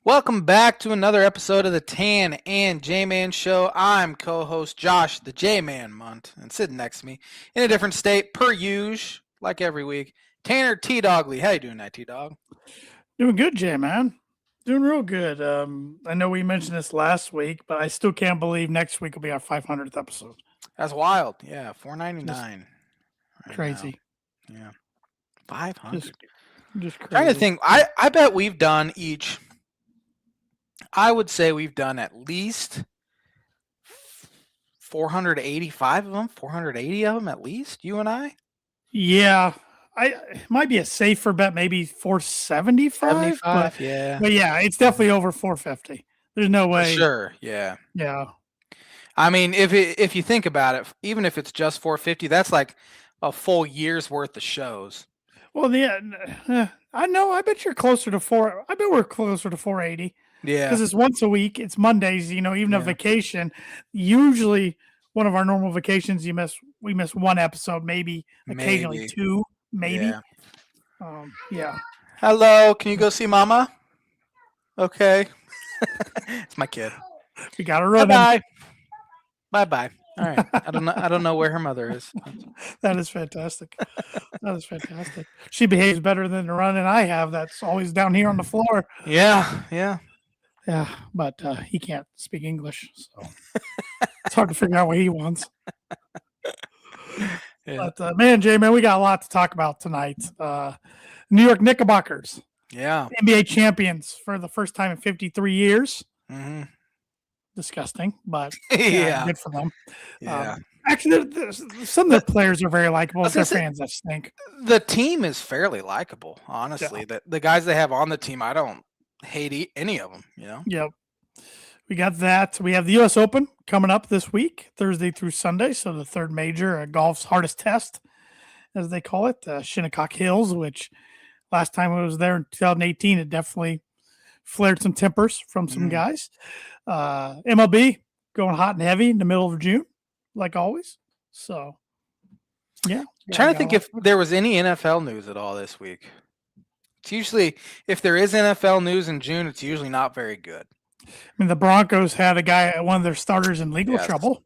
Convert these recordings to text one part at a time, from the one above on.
Welcome back to another episode of the Tan and J-Man Show. I'm co-host Josh, the J-Man Munt, and sitting next to me in a different state, per usual, like every week, Tanner T-Dogley. How you doing, that T-Dog? Doing good, Jay, man. Doing real good. I know we mentioned this last week, but I still can't believe next week will be our 500th episode. That's wild. Yeah, Just $4.99 right crazy. now. Yeah, 500. Just crazy. Trying to think. I bet we've done each. I would say we've done at least 485 of them, 480 of them at least, you and I? Yeah. It might be a safer bet, maybe 475. 75, yeah. But yeah, it's definitely over 450. There's no way. For sure, yeah. Yeah. I mean, if you think about it, even if it's just 450, that's like a full year's worth of shows. Well, I know. I bet you're closer to four. I bet we're closer to 480. Yeah. Because it's once a week. It's Mondays. Even a vacation. Usually, one of our normal vacations, we miss one episode, maybe occasionally two, maybe. Yeah. Hello, can you go see Mama? Okay. It's my kid. We got to run. Bye. All right. I don't know where her mother is. That is fantastic. That is fantastic. She behaves better than the run and I have. That's always down here on the floor. Yeah. But he can't speak English, so it's hard to figure out what he wants. Yeah. But man, Jay, we got a lot to talk about tonight. New York Knickerbockers, NBA champions for the first time in 53 years. Mm-hmm. Disgusting, but yeah, good for them. Yeah. Actually, some of the players are very likable. Their fans that stink. The team is fairly likable, honestly. Yeah. The guys they have on the team, I don't hate any of them, Yep. We got that. We have the U.S. Open coming up this week, Thursday through Sunday. So the third major, golf's hardest test, as they call it, Shinnecock Hills, which last time I was there in 2018, it definitely flared some tempers from some guys. MLB going hot and heavy in the middle of June, like always. So, yeah. Trying to think if there was any NFL news at all this week. It's usually, if there is NFL news in June, it's usually not very good. I mean, the Broncos had one of their starters in legal trouble.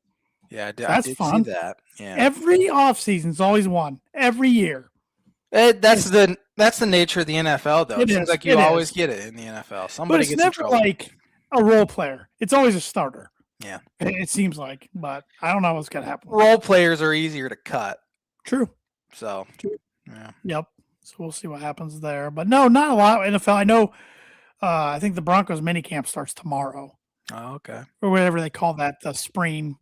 Yeah, I did fun. See that. Yeah. Every offseason's always one. Every year. That's the nature of the NFL, though. It seems like you always get it in the NFL. Somebody gets in trouble. But it's never like a role player. It's always a starter. Yeah. It seems like, but I don't know what's going to happen. Role players are easier to cut. True. So, yeah. Yep. So we'll see what happens there. But no, not a lot of NFL. I know, I think the Broncos minicamp starts tomorrow. Oh, okay. Or whatever they call that, the spring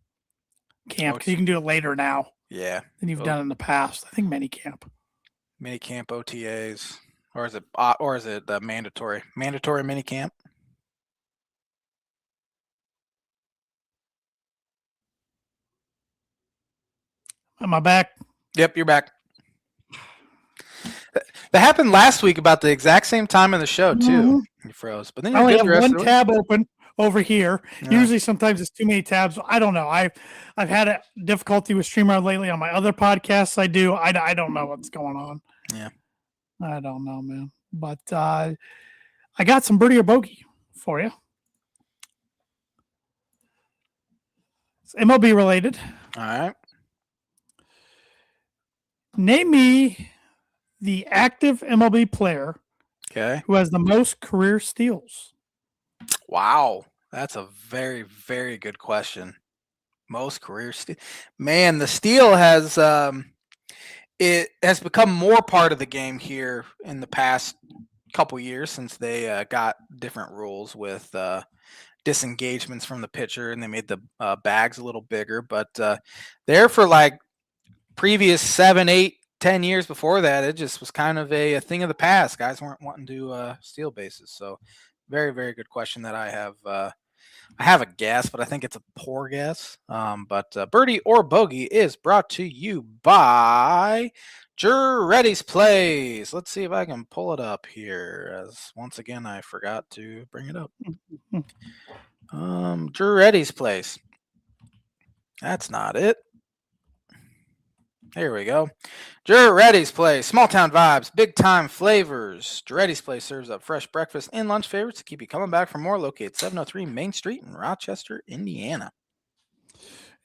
camp, because you can do it later now. Yeah. Than you've done in the past. I think minicamp. Minicamp OTAs. Or is it the mandatory minicamp? Am I back? Yep, you're back. That happened last week about the exact same time in the show too. Mm-hmm. You froze, but then I only have one tab open over here. Yeah. Usually, sometimes it's too many tabs. I don't know. I've had a difficulty with StreamYard lately on my other podcasts. I don't know what's going on. Yeah, I don't know, man. But I got some birdie or bogey for you. It's MLB related. All right. Name me the active MLB player who has the most career steals. Wow. That's a very, very good question. Most career steals. Man, the steal has it has become more part of the game here in the past couple years since they got different rules with disengagements from the pitcher, and they made the bags a little bigger. But there for like previous 7, 8, 10 years before that, it just was kind of a thing of the past. Guys weren't wanting to steal bases. So very, very good question that I have. I have a guess, but I think it's a poor guess. But birdie or bogey is brought to you by Juretti's Place. Let's see if I can pull it up here, as once again I forgot to bring it up. Juretti's Place. That's not it. Here we go. Giretti's Place, small town vibes, big time flavors. Giretti's Place serves up fresh breakfast and lunch favorites to keep you coming back for more. Located 703 Main Street in Rochester, Indiana.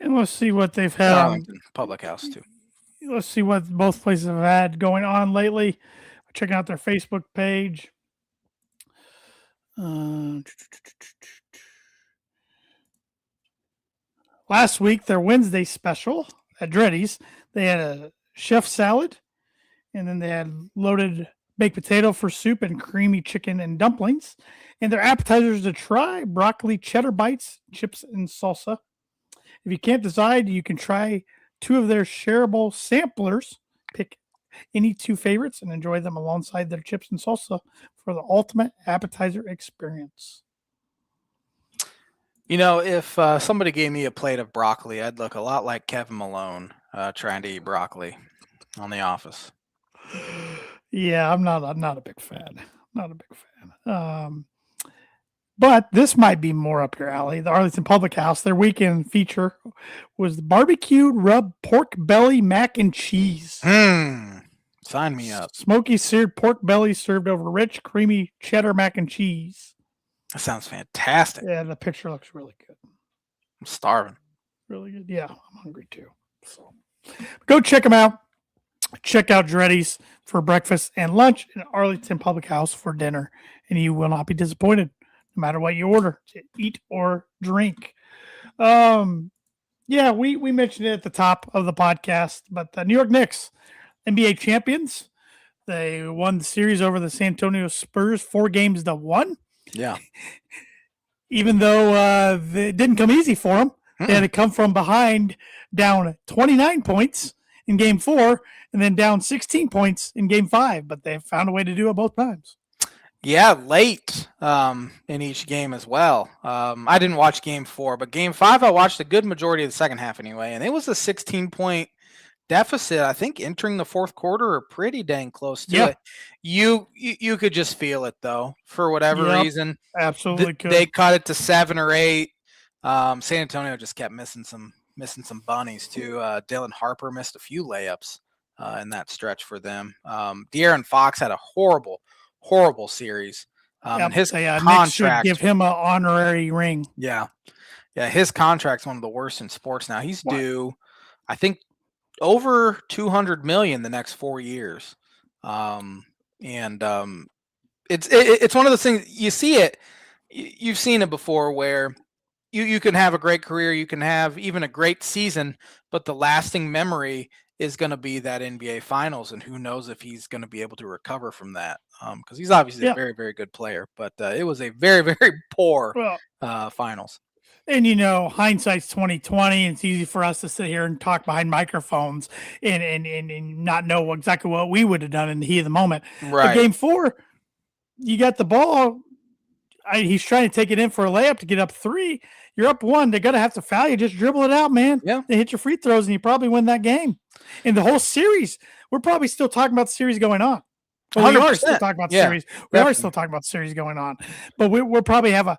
And let's see what they've had on. Arlington Public House too. Let's see what both places have had going on lately. Checking out their Facebook page. Last week, their Wednesday special at Dreddy's, they had a chef salad, and then they had loaded baked potato for soup and creamy chicken and dumplings. And their appetizers to try: broccoli cheddar bites, chips, and salsa. If you can't decide, you can try 2 of their shareable samplers. Pick any 2 favorites and enjoy them alongside their chips and salsa for the ultimate appetizer experience. You know, if somebody gave me a plate of broccoli, I'd look a lot like Kevin Malone trying to eat broccoli on The Office. Yeah, I'm not a big fan. Not a big fan. But this might be more up your alley. The Arlington Public House, their weekend feature was the barbecued rub pork belly mac and cheese. Sign me up. Smoky seared pork belly served over rich, creamy cheddar mac and cheese. That sounds fantastic. Yeah, the picture looks really good. I'm starving. Really good. Yeah, I'm hungry too. So go check them out. Check out Dreddy's for breakfast and lunch, and Arlington Public House for dinner, and you will not be disappointed no matter what you order to eat or drink. Yeah, we mentioned it at the top of the podcast, but the New York Knicks, NBA champions, they won the series over the San Antonio Spurs 4-1. Yeah. Even though it didn't come easy for them. They had to come from behind, down 29 points in Game 4, and then down 16 points in Game 5. But they found a way to do it both times. Yeah, late in each game as well. I didn't watch Game 4, but Game 5 I watched a good majority of the second half anyway, and it was a 16-point deficit, I think, entering the fourth quarter, or pretty dang close to it. You could just feel it though, for whatever reason. Absolutely could. They cut it to 7 or 8. San Antonio just kept missing some bunnies too. Dylan Harper missed a few layups in that stretch for them. De'Aaron Fox had a horrible series. And his contract should give him an honorary ring. Yeah, his contract's one of the worst in sports now. He's due, I think, over $200 million the next 4 years. It's one of those things, you see it, you've seen it before, where you can have a great career, you can have even a great season, but the lasting memory is going to be that NBA Finals, and who knows if he's going to be able to recover from that, because he's obviously a very, very good player, but it was a very, very poor Finals. And, hindsight's 2020. And it's easy for us to sit here and talk behind microphones and not know exactly what we would have done in the heat of the moment. Right. But Game 4, you got the ball. He's trying to take it in for a layup to get up 3. You're up 1. They're going to have to foul you. Just dribble it out, man. Yeah. They hit your free throws, and you probably win that game. And the whole series, we're probably still talking about the series going on. Well, we are still talking about the series. We are still talking about the series going on, but we'll probably have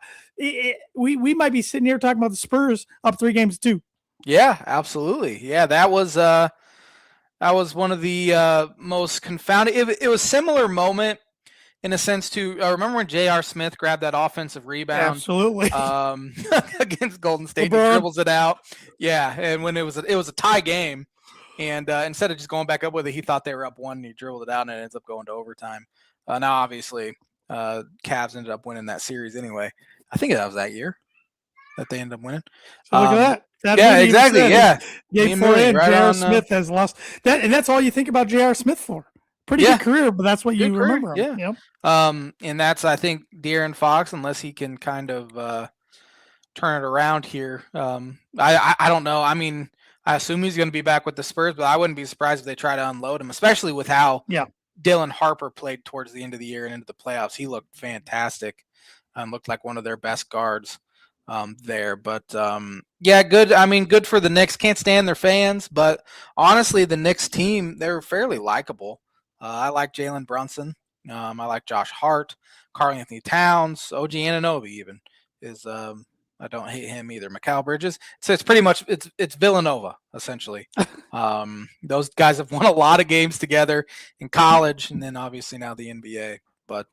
we might be sitting here talking about the Spurs up 3-2. Yeah, absolutely. Yeah, that was one of the most confounding. It was similar moment in a sense to remember when J.R. Smith grabbed that offensive rebound, absolutely, against Golden State, and dribbles it out. Yeah, and when it was a tie game. And instead of just going back up with it, he thought they were up 1, and he dribbled it out, and it ends up going to overtime. Now, obviously, Cavs ended up winning that series anyway. I think that was that year that they ended up winning. So look at that. Yeah, exactly. Yeah. Game 4 in, J.R. Smith has lost. And that's all you think about J.R. Smith for. Pretty good career, but that's what you remember him. Yeah. And that's, I think, De'Aaron Fox, unless he can kind of turn it around here. I don't know. I mean, I assume he's going to be back with the Spurs, but I wouldn't be surprised if they try to unload him, especially with how Dylan Harper played towards the end of the year and into the playoffs. He looked fantastic. Looked like one of their best guards there. But, good. I mean, good for the Knicks. Can't stand their fans, but honestly, the Knicks team, they're fairly likable. I like Jalen Brunson. I like Josh Hart, Karl Anthony Towns, OG Anunoby even is I don't hate him either. Mikal Bridges. So it's pretty much it's Villanova essentially. Those guys have won a lot of games together in college, and then obviously now the NBA. But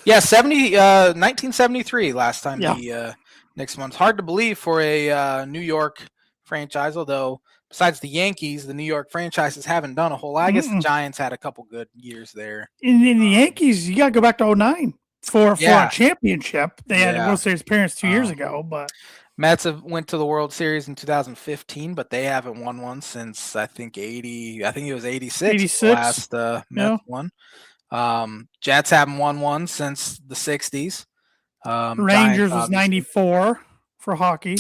yeah, 1973 last time Yeah. the Knicks won. It's hard to believe for a New York franchise, although besides the Yankees, the New York franchises haven't done a whole lot. I guess the Giants had a couple good years there. In the Yankees, you got to go back to 09 for Yeah. a championship. They had a Yeah. World Series appearance 2 years ago, but Mets went to the World Series in 2015, but they haven't won one since I think 80. I think it was 86. 86. The last Mets one. Jets haven't won one since the 60s. Rangers was 94 for hockey.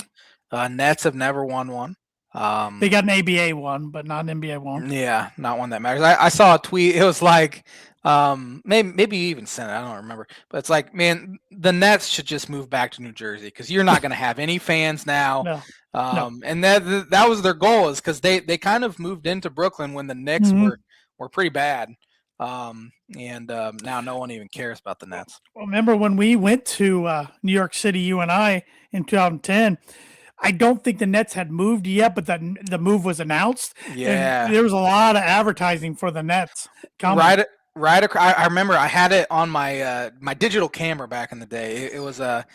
Nets have never won one. They got an ABA one, but not an NBA one. Yeah, not one that matters. I saw a tweet. It was like, maybe you even sent it. I don't remember. But it's like, man, the Nets should just move back to New Jersey because you're not going to have any fans now. No. And that was their goal, is because they kind of moved into Brooklyn when the Knicks were pretty bad. Now no one even cares about the Nets. Well, remember when we went to New York City, you and I, in 2010? I don't think the Nets had moved yet, but the move was announced. Yeah, and there was a lot of advertising for the Nets coming. Right. I remember I had it on my my digital camera back in the day. It was a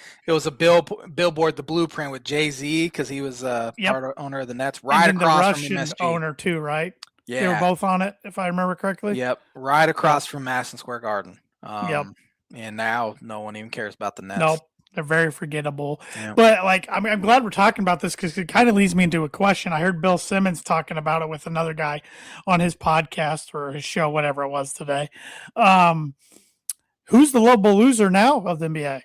billboard, the blueprint with Jay-Z, because he was owner of the Nets. Right across from MSG. Owner too, right? Yeah, they were both on it, if I remember correctly. Yep, right across from Madison Square Garden. Yep. And now no one even cares about the Nets. Nope. They're very forgettable. Yeah. But I'm glad we're talking about this because it kind of leads me into a question. I heard Bill Simmons talking about it with another guy on his podcast or his show, whatever it was today. Who's the lovable loser now of the NBA?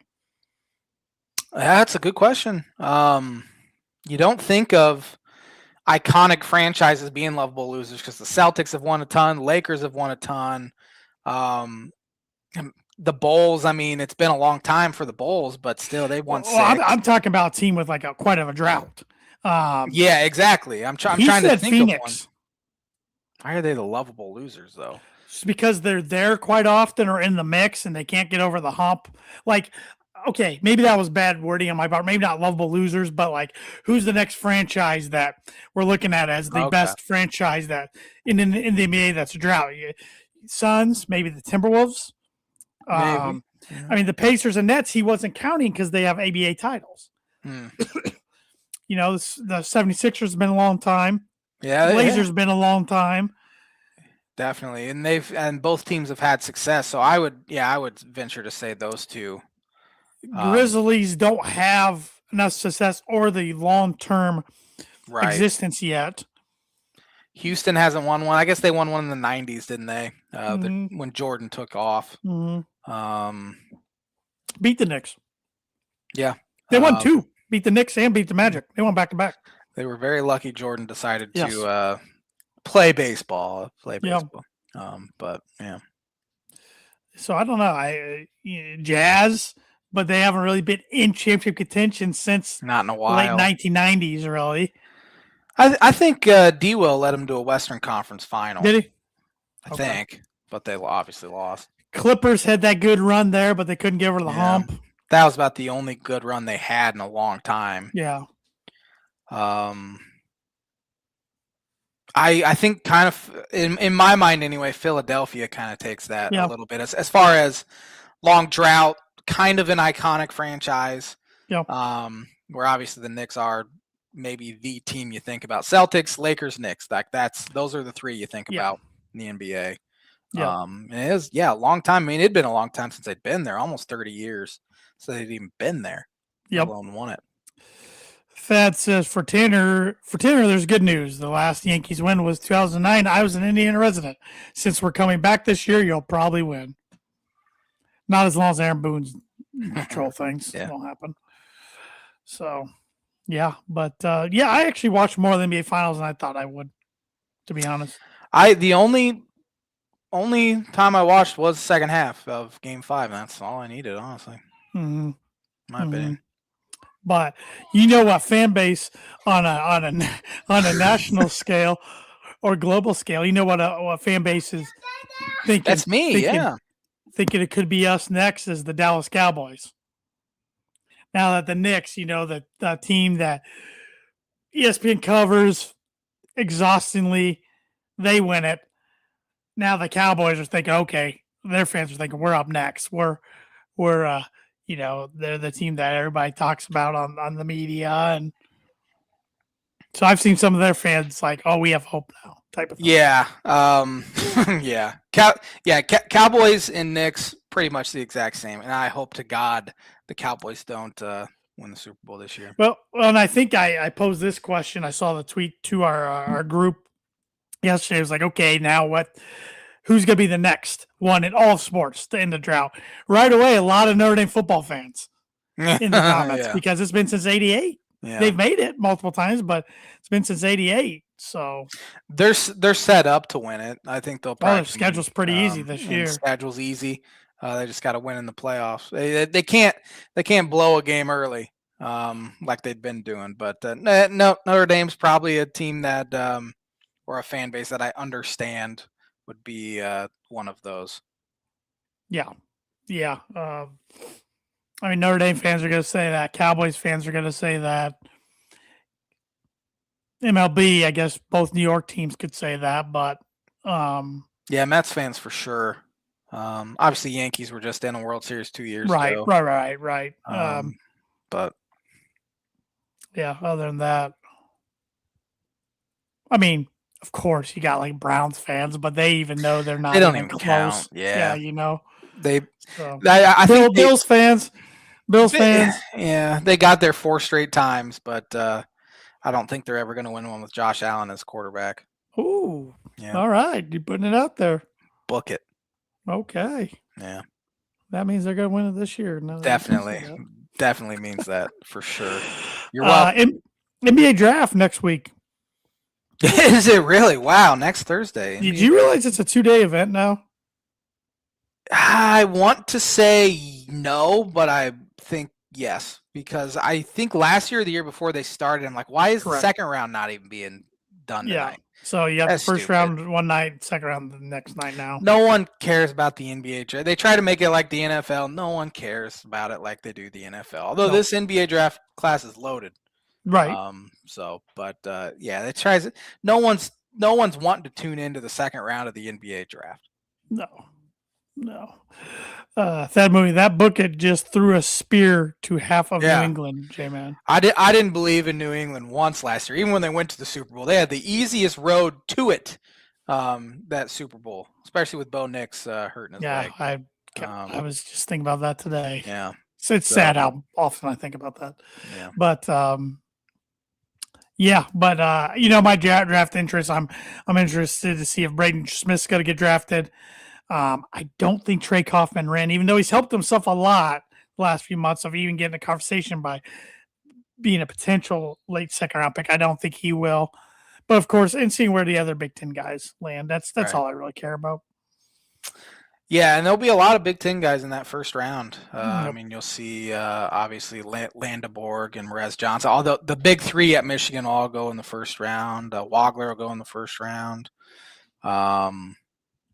That's a good question. You don't think of iconic franchises being lovable losers because the Celtics have won a ton, Lakers have won a ton. The Bulls, I mean, it's been a long time for the Bulls, but still they've won 6. I'm talking about a team with like quite a drought. Yeah, exactly. I'm trying to think Phoenix. of one. Why are they the lovable losers though? Just because they're there quite often or in the mix and they can't get over the hump. Like, okay, maybe that was bad wording on my part. Maybe not lovable losers, but like, who's the next franchise that we're looking at as the best franchise that in the NBA that's a drought? Suns, maybe the Timberwolves. I mean, the Pacers and Nets, he wasn't counting because they have ABA titles. The 76ers have been a long time. Yeah. Blazers have been a long time. Definitely. And both teams have had success. So I would venture to say those two. Grizzlies don't have enough success or the long-term existence yet. Houston hasn't won one. I guess they won one in the 90s, didn't they? When Jordan took off. Beat the Knicks. Yeah. They won 2. Beat the Knicks and beat the Magic. They won back-to-back. They were very lucky Jordan decided to play baseball. But, yeah. So, I don't know. Jazz, but they haven't really been in championship contention since not in a while. Late 1990s, really. I think D-Will led them to a Western Conference final. Did he? I think, but they obviously lost. Clippers had that good run there, but they couldn't get over the hump. That was about the only good run they had in a long time. Yeah. I think kind of in my mind anyway, Philadelphia kind of takes that a little bit as far as long drought, kind of an iconic franchise. Yeah. Where obviously the Knicks are maybe the team you think about. Celtics, Lakers, Knicks. Those are the three you think about in the NBA. Yeah. It is a long time. I mean, it'd been a long time since they'd been there, almost 30 years. So they'd even been there. Let alone won it. Thad says for Tanner, there's good news. The last Yankees win was 2009. I was an Indiana resident. Since we're coming back this year, you'll probably win. Not as long as Aaron Boone's control things won't happen. So, yeah. But, I actually watched more of the NBA Finals than I thought I would, to be honest. The only time I watched was the second half of Game 5. That's all I needed, honestly. Mm-hmm. My opinion. But you know what fan base on a national scale or global scale, you know what a fan base is thinking. That's me, thinking it could be us next is the Dallas Cowboys. Now that the Knicks, the team that ESPN covers exhaustingly, they win it. Now the Cowboys are thinking, okay, their fans are thinking, we're up next. We're they're the team that everybody talks about on the media, and so I've seen some of their fans like, oh, we have hope now, type of thing. Yeah. Yeah. Cowboys and Knicks pretty much the exact same, and I hope to God the Cowboys don't win the Super Bowl this year. Well, and I think I posed this question. I saw the tweet to our group yesterday. It was like, okay, now what? Who's going to be the next one in all of sports to end the drought? Right away, a lot of Notre Dame football fans in the comments because it's been since '88. Yeah. They've made it multiple times, but it's been since '88. So they're set up to win it. I think they'll probably. Their schedule's pretty easy this year. Schedule's easy. They just got to win in the playoffs. They can't blow a game early like they've been doing. But no, Notre Dame's probably a team that or a fan base that I understand would be one of those. Yeah. I mean, Notre Dame fans are going to say that. Cowboys fans are going to say that. MLB, I guess both New York teams could say that, but yeah, Mets fans for sure. Obviously, Yankees were just in a World Series 2 years ago. Right. But yeah, other than that, I mean, of course, you got like Browns fans, but they even know they're not. They don't even close. count. Yeah, they. I think Bills fans. Yeah, they got there 4 straight times, but I don't think they're ever going to win one with Josh Allen as quarterback. Ooh, yeah. All right, you're putting it out there. Book it. Okay. Yeah. That means they're going to win it this year. No, definitely means that for sure. You're welcome. NBA draft next week. Is it really? Wow, next Thursday. Did you realize it's a 2-day event now? I want to say no, but I think yes, because I think last year or the year before they started, I'm like, why is the second round not even being done tonight? So you have the first round one night, second round the next night now. No one cares about the NBA draft. They try to make it like the NFL. No one cares about it like they do the NFL. Although this NBA draft class is loaded. Right. Yeah, it tries it. No one's wanting to tune into the second round of the NBA draft. No. That book it just threw a spear to half of New England, J-Man. I didn't believe in New England once last year. Even when they went to the Super Bowl, they had the easiest road to it. That Super Bowl, especially with Bo Nix hurting his leg. I was just thinking about that today. Yeah, it's sad how often I think about that. Yeah, but my draft interest. I'm interested to see if Braden Smith's going to get drafted. I don't think Trey Kaufman ran, even though he's helped himself a lot the last few months of even getting a conversation by being a potential late second round pick. I don't think he will. But of course, and seeing where the other Big Ten guys land, that's right. All I really care about. Yeah, and there'll be a lot of Big Ten guys in that first round. I mean, you'll see obviously Landeborg and Merez Johnson. All the big 3 at Michigan all go in the first round. Wagler will go in the first round.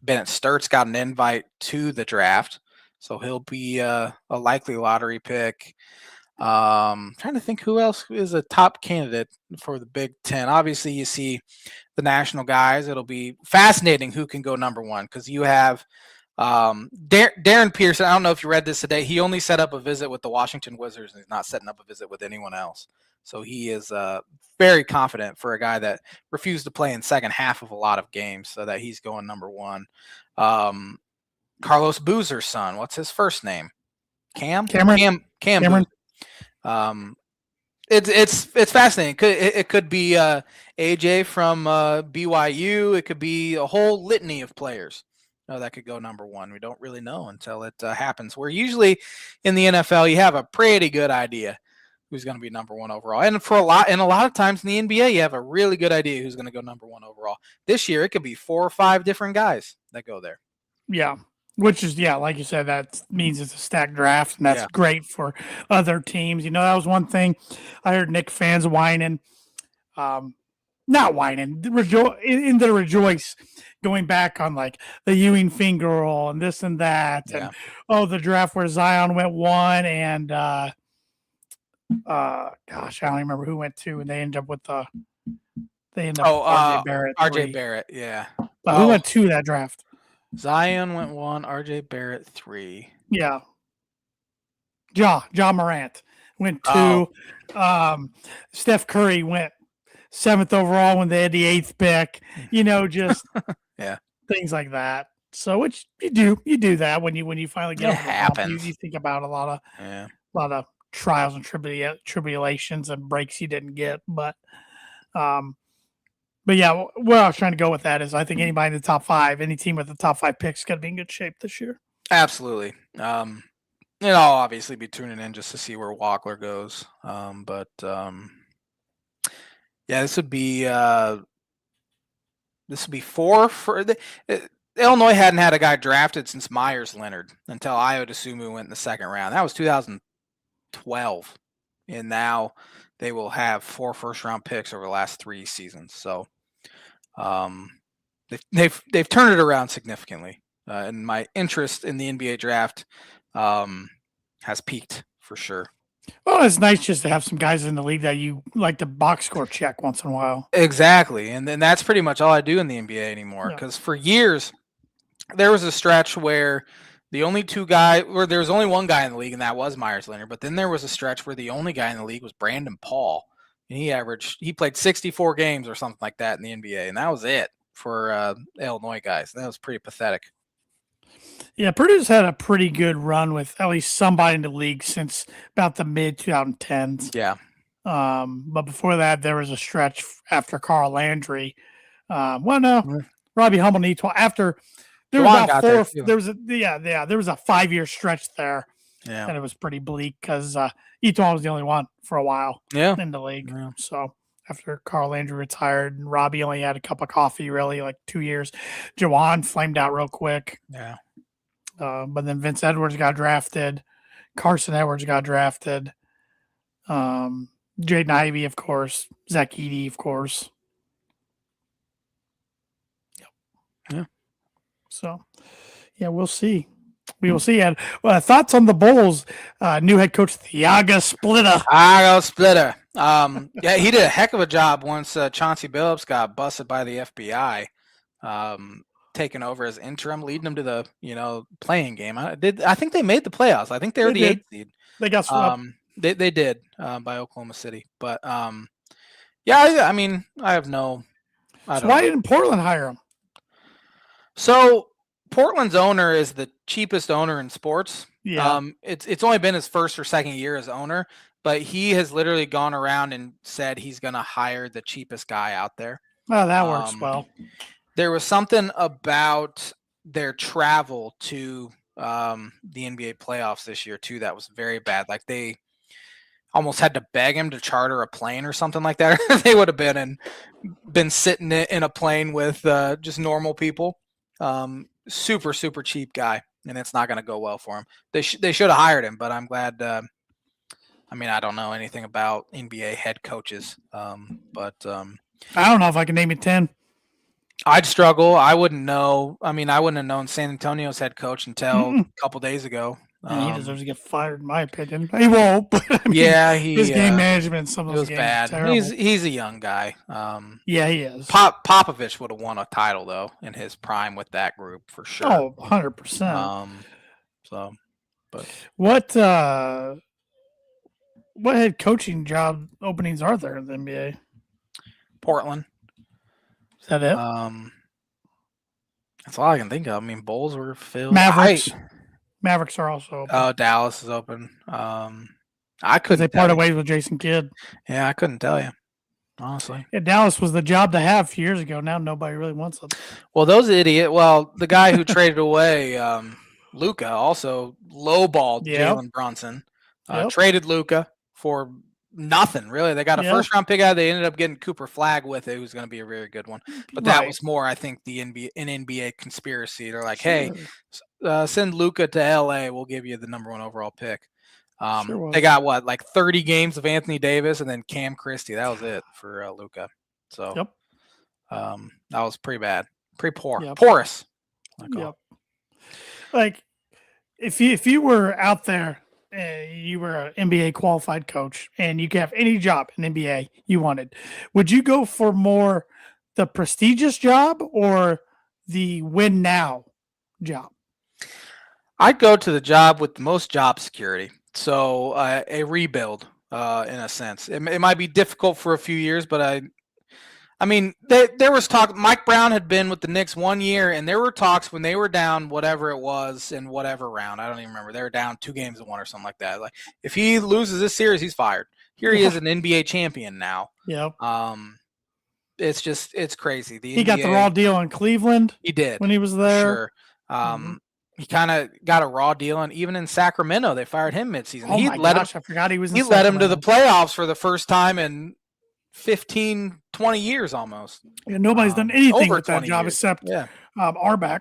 Bennett Sturt's got an invite to the draft, so he'll be a likely lottery pick. Trying to think who else is a top candidate for the Big Ten. Obviously, you see the national guys. It'll be fascinating who can go number 1 because you have Darren Pearson. I don't know if you read this today. He only set up a visit with the Washington Wizards, and he's not setting up a visit with anyone else. So he is very confident for a guy that refused to play in second half of a lot of games, so that he's going number 1. Carlos Boozer's son. What's his first name? Cameron. It's fascinating. It could be AJ from BYU. It could be a whole litany of players that could go number 1. We don't really know until it happens. Where usually in the NFL you have a pretty good idea who's going to be number 1 overall, and a lot of times in the NBA you have a really good idea who's going to go number 1 overall. This year it could be 4 or 5 different guys that go there. Yeah. Which is, like you said, that means it's a stacked draft, and that's great for other teams. That was one thing I heard Knicks fans whining, not whining, in the rejoice, going back on like the Ewing finger roll and this and that, and the draft where Zion went 1 and Gosh, I don't even remember who went 2, and they end up with Oh, RJ Barrett RJ 3. Barrett, yeah. But who went 2 that draft? Zion went 1, RJ Barrett 3. Yeah. Ja Morant went 2. Oh. Steph Curry went 7th overall when they had the 8th pick. Just Yeah. things like that. So, which you do that when you finally get It over the hump. happens. You think about a lot Yeah. of trials and tribulations and breaks you didn't get, but yeah, where I was trying to go with that is I think anybody in the top 5, any team with the top 5 picks, got to be in good shape this year. Absolutely. I'll obviously be tuning in just to see where Walker goes. Yeah, this would be 4 for Illinois hadn't had a guy drafted since Myers Leonard until Ayo Dosunmu went in the second round. That was 2012, and now they will have 4 first-round picks over the last 3 seasons. So, they've turned it around significantly, and my interest in the NBA draft has peaked for sure. Well, it's nice just to have some guys in the league that you like to box score check once in a while. Exactly, and then that's pretty much all I do in the NBA anymore. Because for years, there was a stretch where there was only one guy in the league, and that was Myers Leonard. But then there was a stretch where the only guy in the league was Brandon Paul, and he played 64 games or something like that in the NBA, and that was it for Illinois guys. That was pretty pathetic. Yeah, Purdue's had a pretty good run with at least somebody in the league since about the mid 2010s. Yeah. But before that, there was a stretch after Carl Landry. Robbie Hummel needs after there was about 4. There was a 5-year stretch there. Yeah, and it was pretty bleak because Eton was the only one for a while. In the league. Yeah. So after Carl Landry retired, and Robbie only had a cup of coffee, really, like 2 years. Jawan flamed out real quick. Yeah. But then Vince Edwards got drafted. Carson Edwards got drafted. Jaden Ivey, of course. Zach Edey, of course. Yep. Yeah. So, yeah, we'll see. We will see. And thoughts on the Bulls? New head coach Thiago Splitter. Yeah, he did a heck of a job once Chauncey Billups got busted by the FBI. Taking over as interim, leading them to the playing game. I think they made the playoffs. I think they were the 8th seed. They got swept. They did by Oklahoma City, but yeah, I have no. Why didn't Portland hire him? So Portland's owner is the cheapest owner in sports. Yeah. It's only been his first or second year as owner, but he has literally gone around and said he's going to hire the cheapest guy out there. Oh, that works well. There was something about their travel to the NBA playoffs this year too that was very bad. Like they almost had to beg him to charter a plane or something like that. They would have been sitting in a plane with just normal people. Super cheap guy, and it's not going to go well for him. They should have hired him, but I'm glad. I don't know anything about NBA head coaches, but I don't know if I can name you 10. I'd struggle. I wouldn't know. I wouldn't have known San Antonio's head coach until a couple days ago. He deserves to get fired, in my opinion. He won't, but his game management, some of those games bad. He's a young guy. Yeah, he is. Popovich would have won a title though in his prime with that group for sure. Oh, 100%. But what head coaching job openings are there in the NBA? Portland. Is that it? That's all I can think of. Bulls were filled. Mavericks are also open. Oh, Dallas is open. I couldn't. They parted ways with Jason Kidd. Yeah, I couldn't tell you, honestly. Yeah, Dallas was the job to have a few years ago. Now nobody really wants it. Well, the guy who traded away Luka also lowballed Jalen Brunson. Traded Luka for nothing, really. They got a first-round pick out. They ended up getting Cooper Flagg with it, who's going to be a very good one. But that was more, I think, an NBA conspiracy. They're like, hey, send Luka to LA. We'll give you the number 1 overall pick. They got, 30 games of Anthony Davis and then Cam Christie. That was it for Luka. So that was pretty bad. Pretty poor. Porous. Like, if you were out there you were an NBA qualified coach and you could have any job in NBA you wanted, would you go for more the prestigious job or the win now job? I'd go to the job with the most job security. So a rebuild, in a sense. It might be difficult for a few years, but I mean, there was talk. Mike Brown had been with the Knicks 1 year, and there were talks when they were down whatever it was in whatever round. I don't even remember. They were down 2-1 or something like that. Like if he loses this series, he's fired. Here he is, an NBA champion now. Yep. It's crazy. He got the raw deal in Cleveland. He did when he was there. Sure. He kind of got a raw deal, and even in Sacramento, they fired him midseason. Oh my gosh, I forgot he was. He led him to the playoffs for the first time in 15, 20 years almost. Yeah, nobody's done anything with that job except Arback.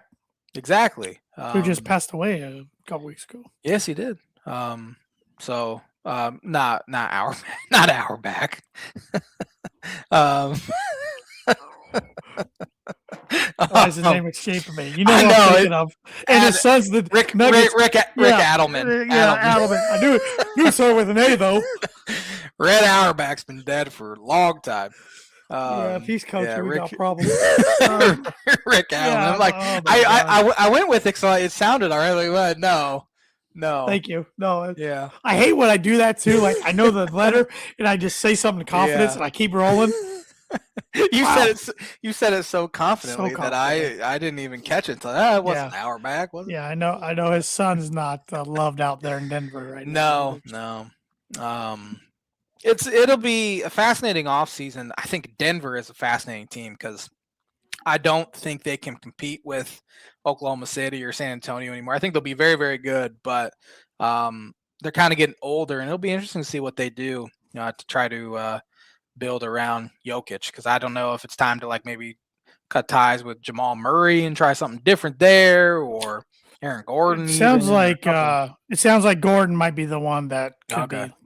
Exactly. Who just passed away a couple weeks ago. Yes, he did. So not Auerbach. Why is his name escaping me? You know what I'm thinking of. And his son's the Rick Adelman. Adelman. I knew it started with an A though. Red Auerbach's been dead for a long time. If he's coaching, we got problems. Rick Adelman. I'm like, I went with it because it sounded all right. Like, well, no. Thank you. No. Yeah. I hate when I do that too. Like I know the letter and I just say something in confidence and I keep rolling. You said it so confidently that I didn't even catch it until it wasn't Auerbach, was it? Yeah, I know his son's not loved out there in Denver right now. No. It'll be a fascinating offseason. I think Denver is a fascinating team because I don't think they can compete with Oklahoma City or San Antonio anymore. I think they'll be very, very good, but they're kind of getting older, and it'll be interesting to see what they do to try to build around Jokic, because I don't know if it's time to like maybe cut ties with Jamal Murray and try something different there, or Aaron Gordon. It sounds like Gordon might be the one that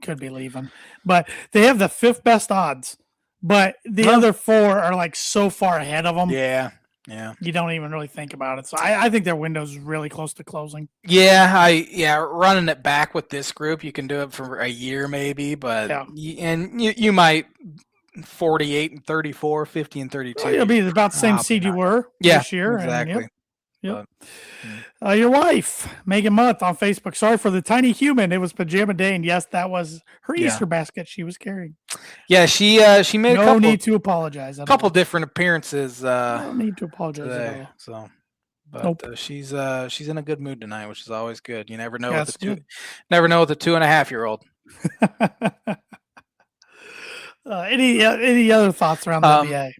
could be leaving, but they have the 5th best odds, but the other 4 are like so far ahead of them. Yeah. You don't even really think about it. So I think their window's really close to closing. Yeah, running it back with this group, you can do it for a year maybe, but you might 48-34, 50-32. Well, it'll be about the same seed you were this year. Exactly. Yep. Your wife, Megan Month on Facebook. Sorry for the tiny human. It was pajama day, and yes, that was her Easter basket she was carrying. Yeah, she made no need to apologize. A couple different appearances. No need to apologize today, at all. So, but she's in a good mood tonight, which is always good. You never know with the 2.5-year-old. Any other thoughts around the NBA?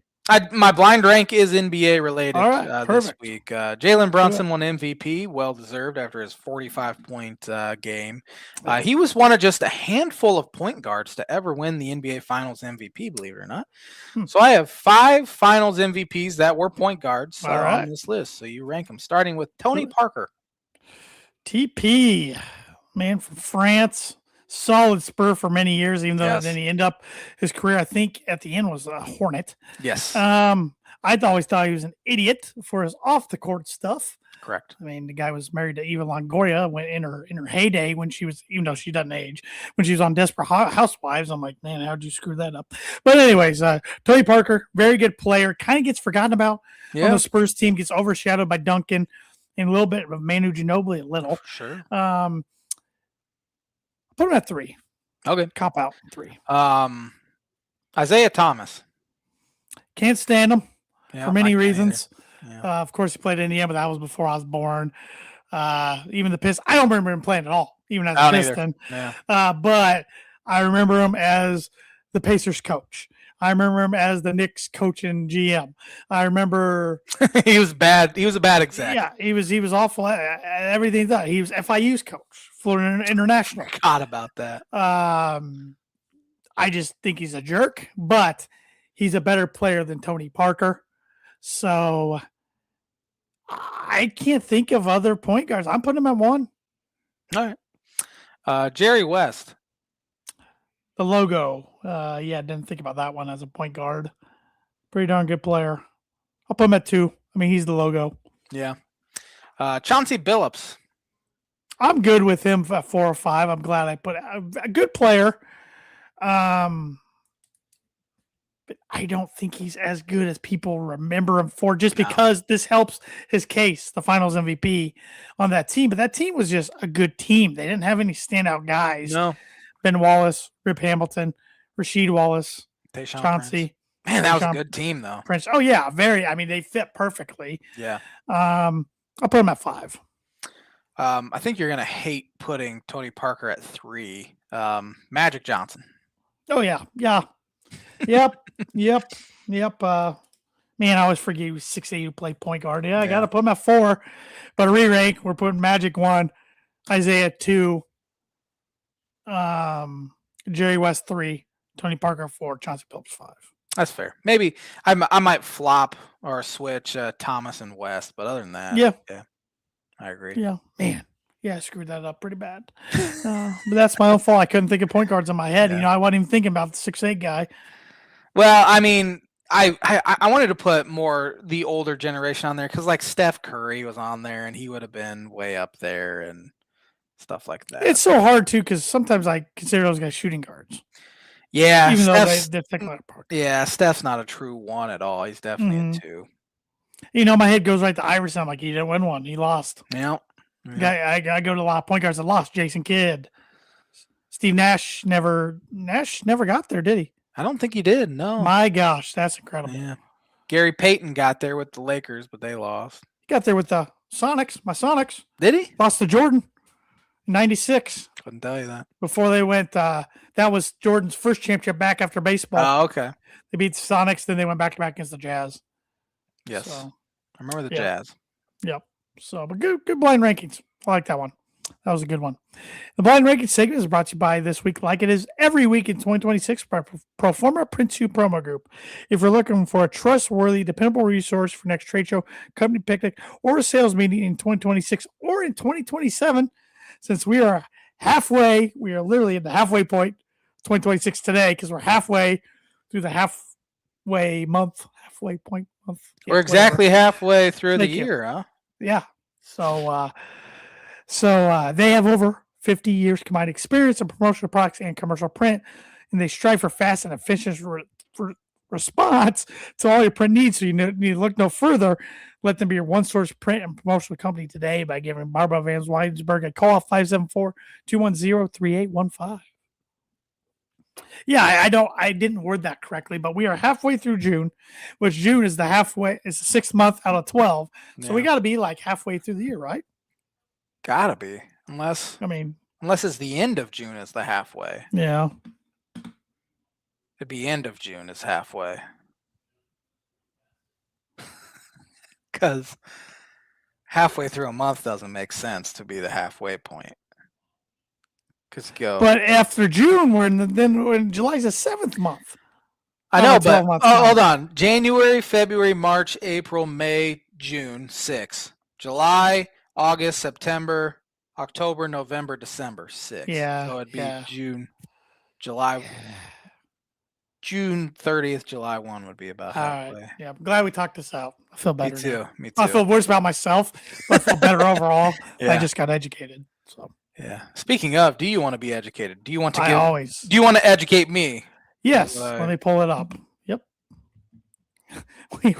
My blind rank is NBA related this perfect. week. Jalen Brunson won MVP, well deserved after his 45-point game. He was one of just a handful of point guards to ever win the NBA Finals MVP, believe it or not. So I have 5 Finals MVPs that were point guards on this list. So you rank them, starting with Tony Parker. TP, man from France. Solid Spur for many years, even though then he ended up his career, I think, at the end was a Hornet. Yes. I always thought he was an idiot for his off the court stuff. Correct. I mean, the guy was married to Eva Longoria when in her heyday, when she was, even though she doesn't age, when she was on Desperate Housewives. I'm like, man, how'd you screw that up? But anyways, Tony Parker, very good player, kind of gets forgotten about on the Spurs team, gets overshadowed by Duncan and a little bit of Manu Ginobili, a little. Sure. Put him at 3. Okay. Cop out 3. Isaiah Thomas. Can't stand him for many reasons. Yeah. Of course, he played in Indiana, but that was before I was born. Even the Pistons, I don't remember him playing at all, even as a Piston. Yeah. But I remember him as the Pacers coach. I remember him as the Knicks coach and GM. I remember he was bad. He was a bad exec. Yeah, he was awful at everything. He was FIU's coach, Florida International. Forgot about that. I just think he's a jerk, but he's a better player than Tony Parker. So I can't think of other point guards. I'm putting him at 1. All right. Jerry West. The logo. Didn't think about that one as a point guard. Pretty darn good player. I'll put him at 2. I mean, he's the logo. Yeah. Chauncey Billups. I'm good with him at 4 or 5. I'm glad I put a good player. But I don't think he's as good as people remember him for, just No. because this helps his case, the Finals MVP on that team. But that team was just a good team. They didn't have any standout guys. No. Ben Wallace, Rip Hamilton, Rasheed Wallace, Tayshaun Chauncey. Prince. Man, that was a Tayshaun good team, though. Prince. Oh, yeah. Very. I mean, they fit perfectly. Yeah. I'll put him at 5. I think you're going to hate putting Tony Parker at 3. Magic Johnson. Oh, yeah. Yeah. Yep. Yep. Man, I always forget he was 6'8" who played point guard. Yeah, I got to put him at 4. But a re-rank, we're putting Magic 1, Isaiah 2, Jerry West 3, Tony Parker 4, Chauncey Billups 5. That's fair. Maybe I might flop or switch Thomas and West, but other than that, Yeah, I agree. Yeah, man. Yeah, I screwed that up pretty bad. But that's my own fault. I couldn't think of point guards in my head. Yeah. I wasn't even thinking about the 6'8" guy. Well, I mean, I wanted to put more the older generation on there because like Steph Curry was on there and he would have been way up there and stuff like that. It's so hard too because sometimes I consider those guys shooting guards. Yeah, even though they're technically apart. Yeah, Steph's not a true 1 at all. He's definitely a 2. My head goes right to Iverson. I'm like, he didn't win one. He lost. Yeah. I go to a lot of point guards that lost. Jason Kidd. Steve Nash never got there, did he? I don't think he did, no. My gosh, that's incredible. Yeah. Gary Payton got there with the Lakers, but they lost. He got there with the Sonics. My Sonics. Did he? Lost to Jordan in 96. Couldn't tell you that. Before they went, that was Jordan's first championship back after baseball. Oh, okay. They beat the Sonics, then they went back-to-back against the Jazz. Yes. So, I remember the Jazz. Yep. So, but good blind rankings. I like that one. That was a good one. The blind ranking segment is brought to you by this week, like it is every week in 2026, by Proforma Print 2 Promo Group. If you're looking for a trustworthy, dependable resource for next trade show, company picnic, or a sales meeting in 2026 or in 2027, since we are literally at the halfway point, 2026 today, because we're halfway through the halfway point month. Yeah, we're exactly halfway through the year, huh? Yeah. So they have over 50 years combined experience in promotional products and commercial print, and they strive for fast and efficient response to all your print needs. So you need to look no further. Let them be your one-source print and promotional company today by giving Barbara Van Weisberg a call, 574-210-3815. Yeah, I didn't word that correctly, but we are halfway through June, which June is the 6th month out of 12. So we got to be like halfway through the year, right? Gotta be, unless it's the end of June is the halfway. Yeah, it'd be end of June is halfway, because halfway through a month doesn't make sense to be the halfway point. But after June, when July's the 7th month. I know, but hold on: January, February, March, April, May, June, 6. July, August, September, October, November, December, 6. Yeah. So it'd be June, July, June 30th, July 1 would be about halfway. All right. Yeah, I'm glad we talked this out. I feel better. Me too. I feel worse about myself, but I feel better overall. Yeah. I just got educated. So yeah. Speaking of, do you want to be educated? Do you want to always. Do you want to educate me? Yes. Let me pull it up. Yep.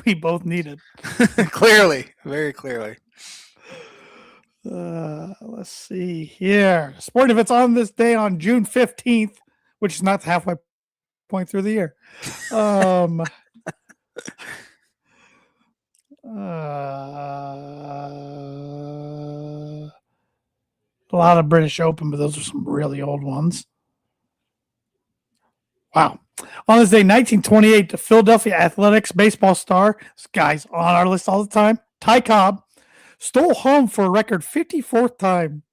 we both need it. Clearly. Very clearly. Let's see here. Sport events on this day on June 15th, which is not the halfway point through the year. A lot of British Open, but those are some really old ones. Wow. On this day, 1928, the Philadelphia Athletics baseball star, this guy's on our list all the time, Ty Cobb, stole home for a record 54th time.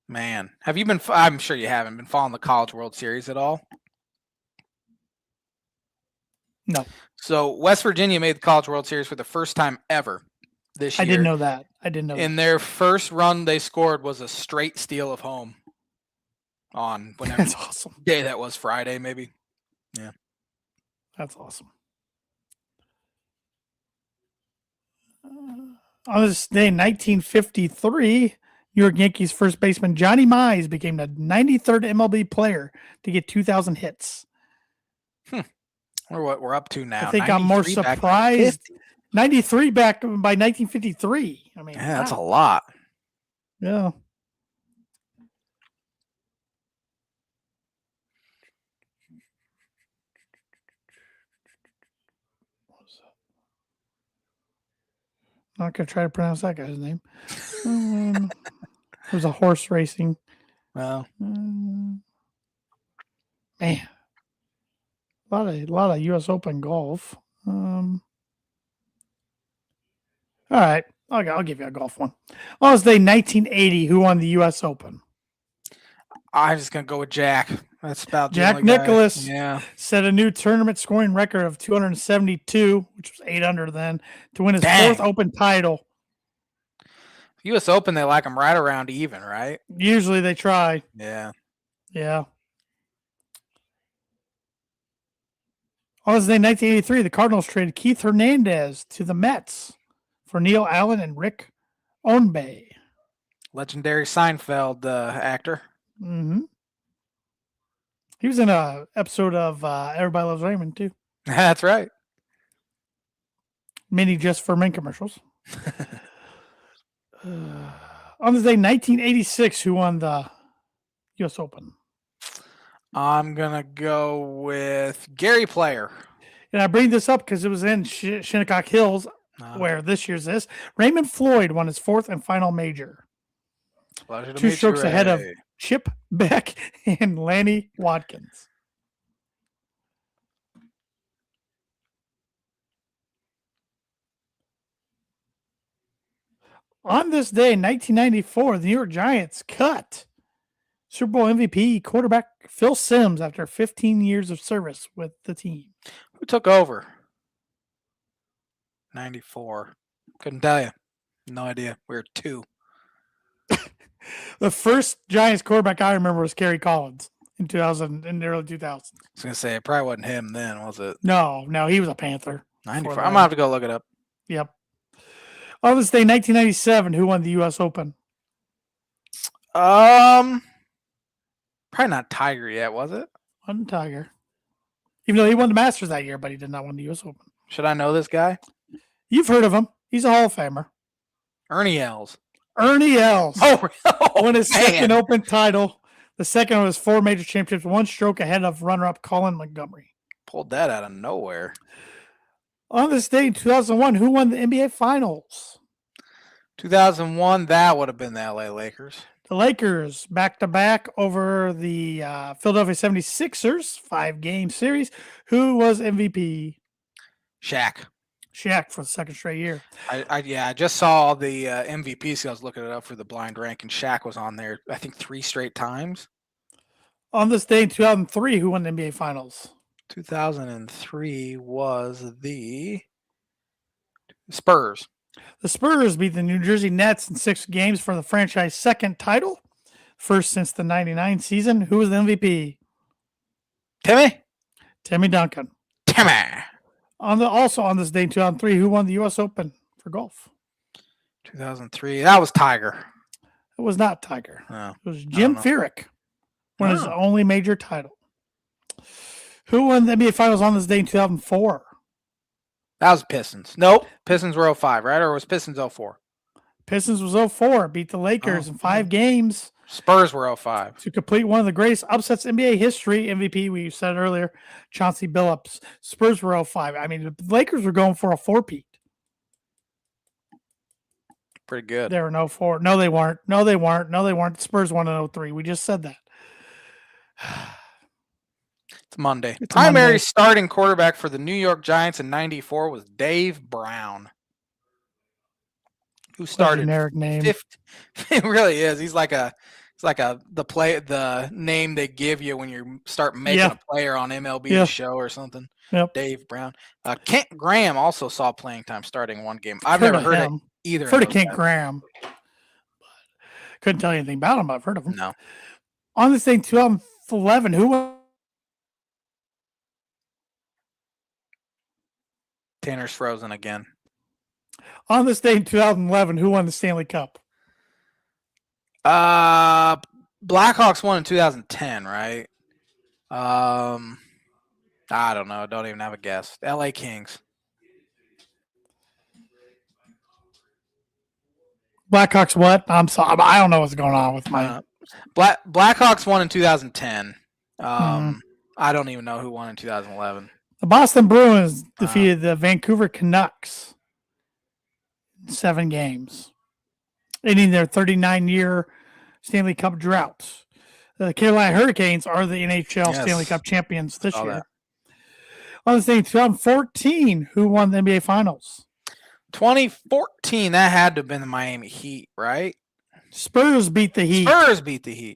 Man, have you been? I'm sure you haven't been following the College World Series at all. No. So West Virginia made the College World Series for the first time ever this year. I didn't know that. In their first run they scored was a straight steal of home on whatever That's awesome. Day that was, Friday maybe. Yeah. That's awesome. On this day, in 1953, New York Yankees first baseman Johnny Mize became the 93rd MLB player to get 2,000 hits. Or what we're up to now. I think I'm more 93 back in the surprised. 50s? 93 back by 1953. I mean, Yeah, that's a wow. lot. Yeah. Not gonna try to pronounce that guy's name. It was a horse racing. Well, Man, a lot of U.S. Open golf. All right, I'll give you a golf one. On this day, 1980, who won the U.S. Open? I'm just gonna go with Jack. That's about the Jack only guy. Nicklaus Yeah. set a new tournament scoring record of 272, which was 800 then, to win his Dang. fourth Open title. U.S. Open, they like them right around even, right? Usually they try. Yeah. Yeah. On this day, 1983, the Cardinals traded Keith Hernandez to the Mets for Neil Allen and Rick Onbay. Legendary Seinfeld actor. Mm-hmm. He was in a episode of Everybody Loves Raymond too. That's right. Mini just for men commercials. On this day, 1986, who won the U.S. Open? I'm gonna go with Gary Player. And I bring this up because it was in Shinnecock Hills, where this year's is. Raymond Floyd won his fourth and final major. Pleasure to 2 meet strokes you, ahead of Ray. Chip Beck and Lanny Watkins. On this day, 1994, the New York Giants cut Super Bowl MVP quarterback Phil Simms after 15 years of service with the team. Who took over? 94. Couldn't tell you. No idea. We were 2. The first Giants quarterback I remember was Kerry Collins in the early 2000s. I was gonna say it probably wasn't him then, was it? No, he was a Panther. 94. I'm gonna have to go look it up. Yep. On this day, 1997, who won the U.S. Open? Probably not Tiger yet, was it? Wasn't Tiger. Even though he won the Masters that year, but he did not win the U.S. Open. Should I know this guy? You've heard of him. He's a Hall of Famer. Ernie Els. Ernie Els. Won his man. second Open title. The second of his 4 major championships, 1 stroke ahead of runner-up Colin Montgomery. Pulled that out of nowhere. On this day in 2001, who won the NBA Finals? 2001, that would have been the LA Lakers. The Lakers back-to-back over the Philadelphia 76ers, 5-game series. Who was MVP? Shaq. Shaq for the second straight year. I just saw the MVP, so I was looking it up for the blind rank, and Shaq was on there, I think, 3 straight times. On this day in 2003, who won the NBA Finals? 2003 was the Spurs. The Spurs beat the New Jersey Nets in 6 games for the franchise second title, first since the 99 season. Who was the MVP? Timmy Duncan. Also on this day in 2003, who won the U.S. Open for golf? 2003. That was Tiger. It was not Tiger. Oh, it was Jim Furyk. Won his only major title. Who won the NBA Finals on this day in 2004? That was Pistons. Nope. Pistons were 05, right? Or was Pistons 04? Pistons was 04. Beat the Lakers in 5 games. Spurs were 05. To complete one of the greatest upsets in NBA history. MVP, we said earlier, Chauncey Billups. Spurs were 05. I mean, the Lakers were going for a 4-peat. Pretty good. They were in 04. No, they weren't. The Spurs won in 03. We just said that. It's Monday. Primary starting quarterback for the New York Giants in 94 was Dave Brown. Who started? Generic name. It really is. He's like the name they give you when you start making a player on MLB show or something. Yep. Dave Brown. Kent Graham also saw playing time starting 1 game. I've never heard of either. I've heard of Kent Graham. Couldn't tell you anything about him, but I've heard of him. No. On this thing, 2011, who was Tanner's frozen again. On this day in 2011, who won the Stanley Cup? Blackhawks won in 2010, right? I don't know. Don't even have a guess. LA Kings. Blackhawks what? I'm sorry. I don't know what's going on with my. Blackhawks won in 2010. I don't even know who won in 2011. The Boston Bruins defeated the Vancouver Canucks in 7 games, ending their 39-year Stanley Cup drought. The Carolina Hurricanes are the NHL Stanley Cup champions this year. That. On this day in 2014, who won the NBA Finals? 2014, that had to have been the Miami Heat, right? Spurs beat the Heat.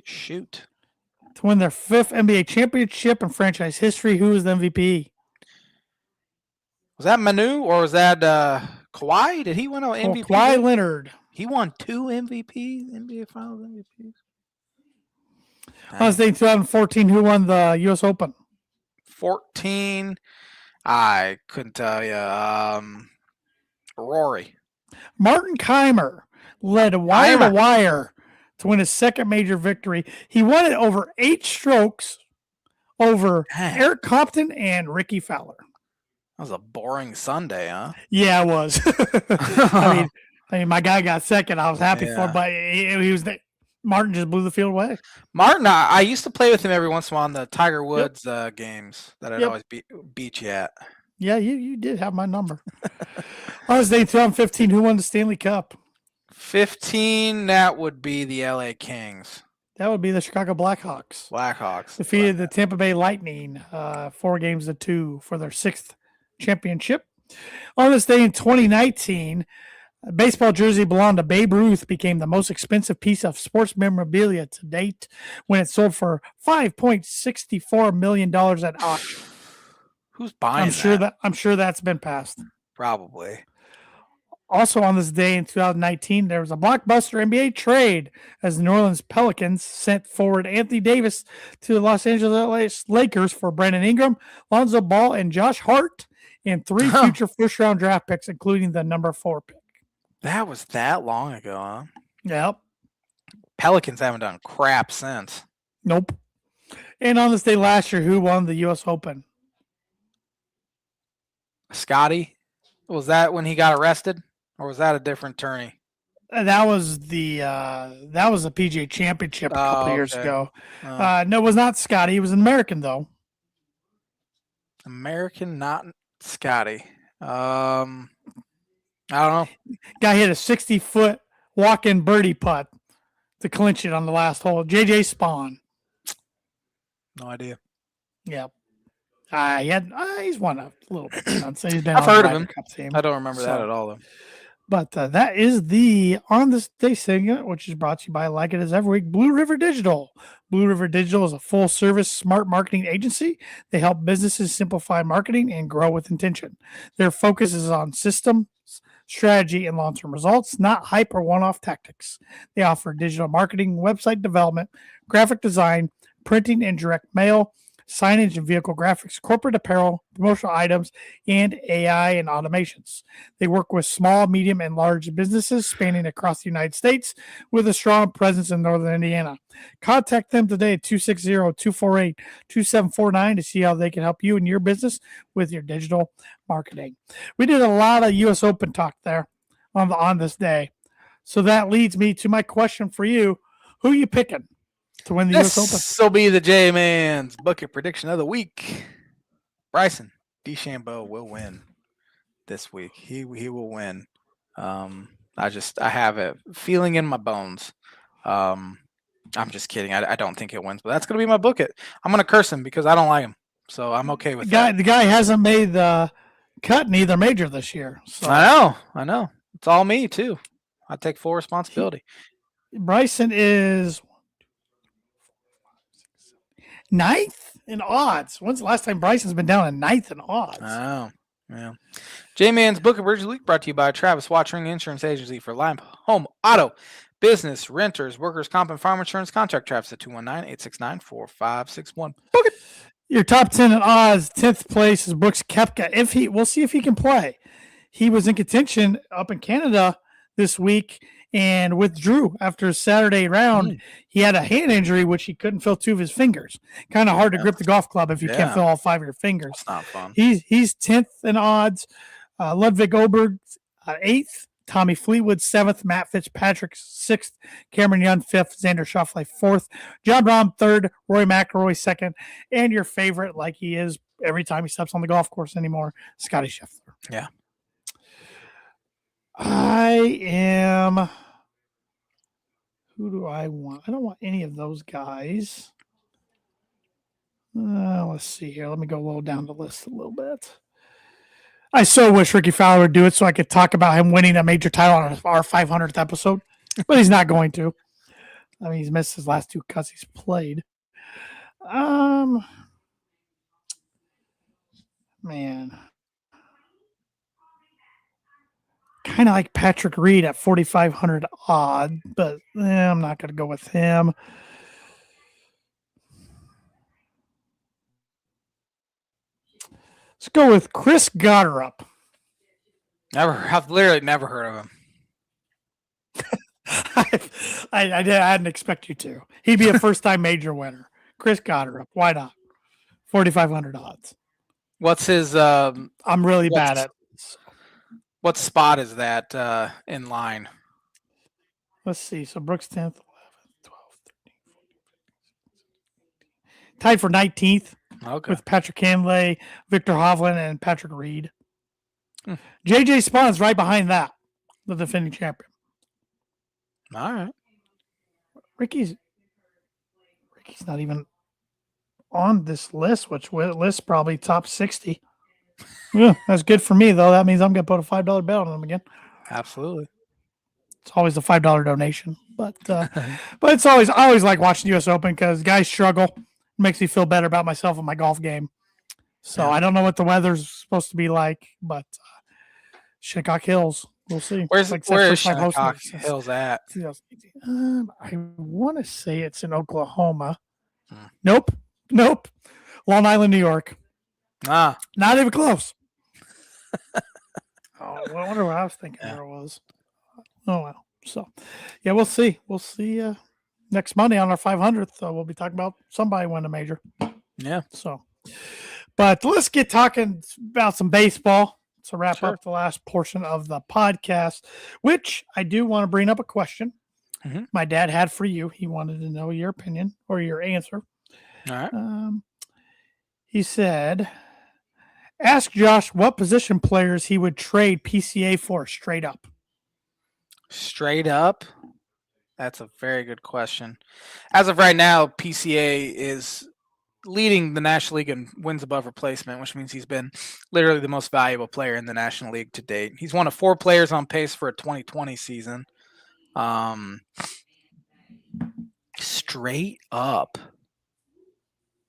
Shoot. To win their 5th NBA championship in franchise history, who was the MVP? Was that Manu or was that Kawhi? Did he win an MVP? Kawhi Leonard. He won 2 MVPs, NBA Finals MVPs. On this day in 2014, who won the U.S. Open? 14, I couldn't tell you. Rory. Martin Keimer led wire to wire to win his 2nd major victory. He won it over 8 strokes over Eric Compton and Ricky Fowler. That was a boring Sunday, huh? Yeah, it was. I mean, my guy got 2nd. I was happy for him, but he was Martin just blew the field away. Martin, I used to play with him every once in a while on the Tiger Woods games that I'd always beat you at. Yeah, you did have my number. On this day, 2015, who won the Stanley Cup? 15, that would be the LA Kings. That would be the Chicago Blackhawks. Defeated the Tampa Bay Lightning 4-2 for their 6th championship. On this day in 2019, a baseball jersey belonged to Babe Ruth became the most expensive piece of sports memorabilia to date when it sold for $5.64 million at auction. Who's buying that? I'm sure that's been passed. Probably. Also on this day in 2019, there was a blockbuster NBA trade as the New Orleans Pelicans sent forward Anthony Davis to the Los Angeles Lakers for Brandon Ingram, Lonzo Ball, and Josh Hart, and 3 future first-round draft picks, including the number 4 pick. That was that long ago, huh? Yep. Pelicans haven't done crap since. Nope. And on this day last year, who won the U.S. Open? Scotty? Was that when he got arrested, or was that a different tourney? That was the PGA Championship a couple years ago. No, it was not Scotty. It was an American, though. American, not Scotty. I don't know. Guy hit a 60-foot walk-in birdie putt to clinch it on the last hole. JJ Spawn. No idea. Yep. He's won a little bit. I've heard of him. I don't remember that at all, though. But that is the On This Day segment, which is brought to you by, like it is every week, Blue River Digital. Blue River Digital is a full-service smart marketing agency. They help businesses simplify marketing and grow with intention. Their focus is on systems, strategy, and long-term results, not hype or one-off tactics. They offer digital marketing, website development, graphic design, printing and direct mail, signage and vehicle graphics, corporate apparel, promotional items, and AI and automations. They work with small, medium, and large businesses spanning across the United States with a strong presence in Northern Indiana. Contact them today at 260-248-2749 to see how they can help you and your business with your digital marketing. We did a lot of U.S. Open talk there on this day. So that leads me to my question for you. Who are you picking to win the U.S. Open? This will be the J-Man's bucket prediction of the week. Bryson DeChambeau will win this week. He will win. I have a feeling in my bones. I'm just kidding. I don't think he wins, but that's going to be my bucket. I'm going to curse him because I don't like him. So I'm okay with that. The guy hasn't made the cut in either major this year. So. I know. It's all me, too. I take full responsibility. Bryson is 9th in odds. When's the last time Bryson's been down in 9th in odds? Oh, yeah. J-Man's Book of Bridge Week brought to you by Travis Watching Insurance Agency for Lime Home Auto Business, Renters, Workers' Comp, and Farm Insurance. Contact Travis at 219-869-4561. Book it. Your top 10 in odds. 10th place is Brooks Koepka. We'll see if he can play. he was in contention up in Canada this week and withdrew after his Saturday round. Mm. He had a hand injury, which he couldn't feel 2 of his fingers. Kind of hard to grip the golf club if you can't feel all 5 of your fingers. It's not fun. He's 10th in odds. Ludwig Oberg, 8th. Tommy Fleetwood, 7th. Matt Fitzpatrick, 6th. Cameron Young, 5th. Xander Schauffele, 4th. John Rahm, 3rd. Rory McIlroy, 2nd. And your favorite, like he is every time he steps on the golf course anymore, Scotty Scheffler. Yeah. Who do I want? I don't want any of those guys. Let's see here. Let me go a little down the list a little bit. I so wish Ricky Fowler would do it so I could talk about him winning a major title on our 500th episode, but he's not going to. I mean, he's missed his last 2 cuts he's played. Man. Kind of like Patrick Reed at 4,500 odd, but I'm not going to go with him. Let's go with Chris Gotterup. I've literally never heard of him. I didn't expect you to. He'd be a first-time major winner. Chris Gotterup. Why not? 4,500 odds. What's his? I'm really bad at. What spot is that in line? Let's see. So Brooks 10th, 11th, 12th, 13th, 14th, 15th. Tied for 19th with Patrick Cantlay, Victor Hovland, and Patrick Reed. JJ Spawn's right behind that, the defending champion. All right. Ricky's not even on this list, which lists probably top 60. Yeah, that's good for me, though. That means I'm going to put a $5 bet on them again. Absolutely. It's always a $5 donation, but it's I always like watching U.S. Open because guys struggle. It makes me feel better about myself and my golf game. So I don't know what the weather's supposed to be like, but Shinnecock Hills, we'll see. Where is Shinnecock Hills at? I want to say it's in Oklahoma. Nope. Long Island, New York. Not even close. I wonder what I was thinking where it was. Oh, well. So, yeah, we'll see. We'll see next Monday on our 500th. We'll be talking about somebody win a major. Yeah. So, but let's get talking about some baseball to wrap up the last portion of the podcast, which I do want to bring up a question my dad had for you. He wanted to know your opinion or your answer. All right. He said, ask Josh what position players he would trade PCA for straight up. Straight up? That's a very good question. As of right now, PCA is leading the National League in wins above replacement, which means he's been literally the most valuable player in the National League to date. He's one of 4 players on pace for a 2020 season. Straight up.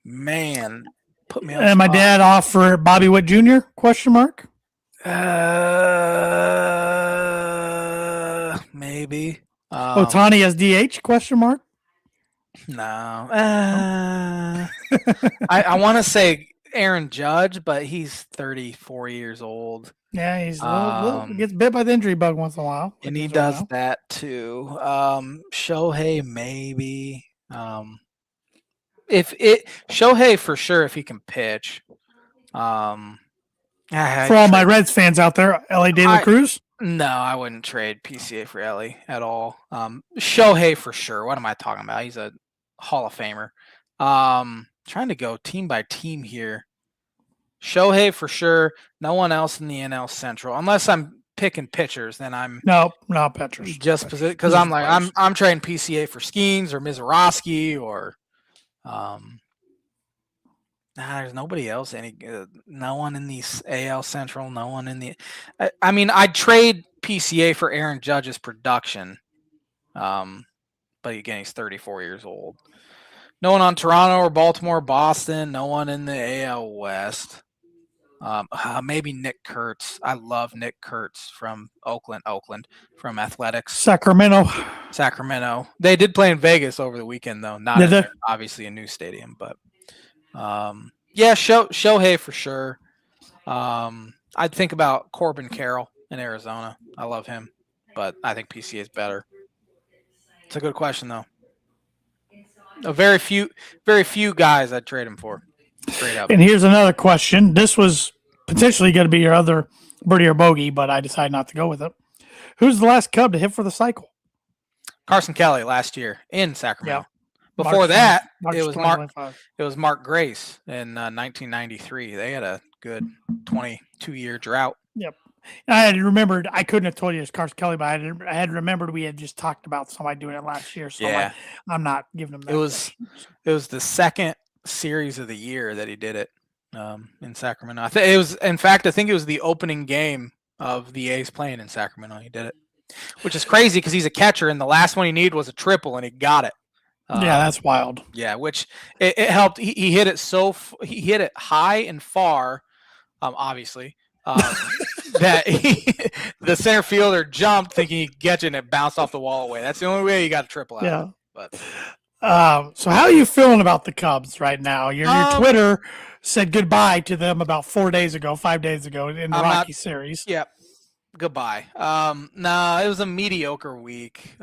Man, put me on and my dad offered Bobby Witt Jr. ? Maybe. Ohtani as DH ? No. I want to say Aaron Judge, but he's 34 years old. Yeah, he's gets bit by the injury bug once in a while. And he does that too. Shohei, maybe. Shohei for sure if he can pitch. For all my Reds fans out there, Ellie De La Cruz? No, I wouldn't trade PCA for Ellie at all. Shohei for sure. What am I talking about? He's a Hall of Famer. Trying to go team by team here. Shohei for sure. No one else in the NL Central, unless I'm picking pitchers. Then I'm no pitchers. Just because I'm trading PCA for Skeens or Mizorowski or there's nobody else. No one in the AL Central. No one in the. I mean, I'd trade PCA for Aaron Judge's production, but again, he's 34 years old. No one on Toronto or Baltimore, Boston. No one in the AL West. Maybe Nick Kurtz. I love Nick Kurtz from Oakland, from Athletics. Sacramento. They did play in Vegas over the weekend, though. Not obviously a new stadium, but Shohei for sure. I'd think about Corbin Carroll in Arizona. I love him, but I think PCA is better. It's a good question though. Very few guys I'd trade him for, straight up. And here's another question. This was potentially going to be your other birdie or bogey, but I decided not to go with it. Who's the last Cub to hit for the cycle? Carson Kelly last year in Sacramento. Yeah. Before March that, 20, it was March Mark. 2025. It was Mark Grace in 1993. They had a good 22-year drought. Yep. I had remembered. I couldn't have told you it's Carson Kelly, but I had remembered we had just talked about somebody doing it last year. So Yeah. I'm not giving him that. It was the second series of the year that he did it in Sacramento. I think it was. In fact, I think it was the opening game of the A's playing in Sacramento. He did it, which is crazy because he's a catcher, and the last one he needed was a triple, and he got it. Yeah, that's wild. Yeah, which it helped. He hit it he hit it high and far, obviously. That the center fielder jumped thinking he'd get you, and it bounced off the wall away. That's the only way you got a triple out. Yeah. But so how are you feeling about the Cubs right now? Your Twitter said goodbye to them about 5 days ago in the Rocky series. Yeah. Goodbye. No, it was a mediocre week.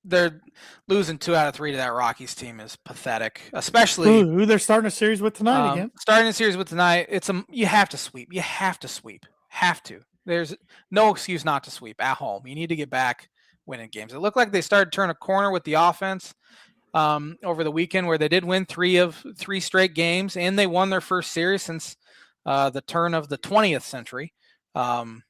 They're losing 2 out of 3 to that Rockies team is pathetic, especially who they're starting a series with tonight again. Starting a series with tonight, you have to sweep. You have to sweep. Have to. There's no excuse not to sweep at home. You need to get back winning games. It looked like they started to turn a corner with the offense over the weekend, where they did win 3 of 3 straight games, and they won their first series since the turn of the 20th century. Then